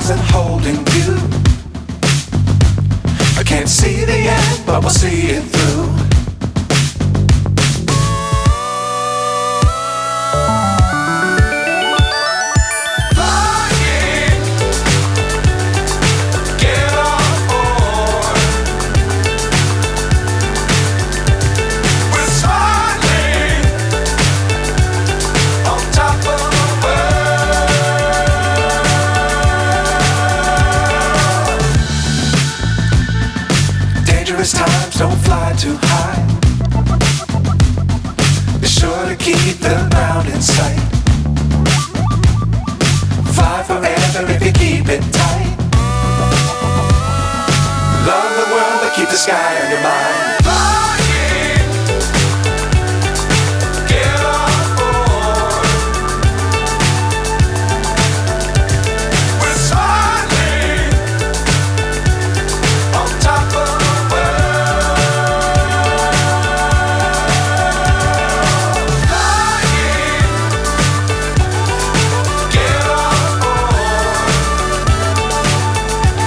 stars and holding you. I can't see the end, but we'll see it through. Times don't fly too high. Be sure to keep the ground in sight. Fly forever if you keep it tight. Love the world but keep the sky on your mind.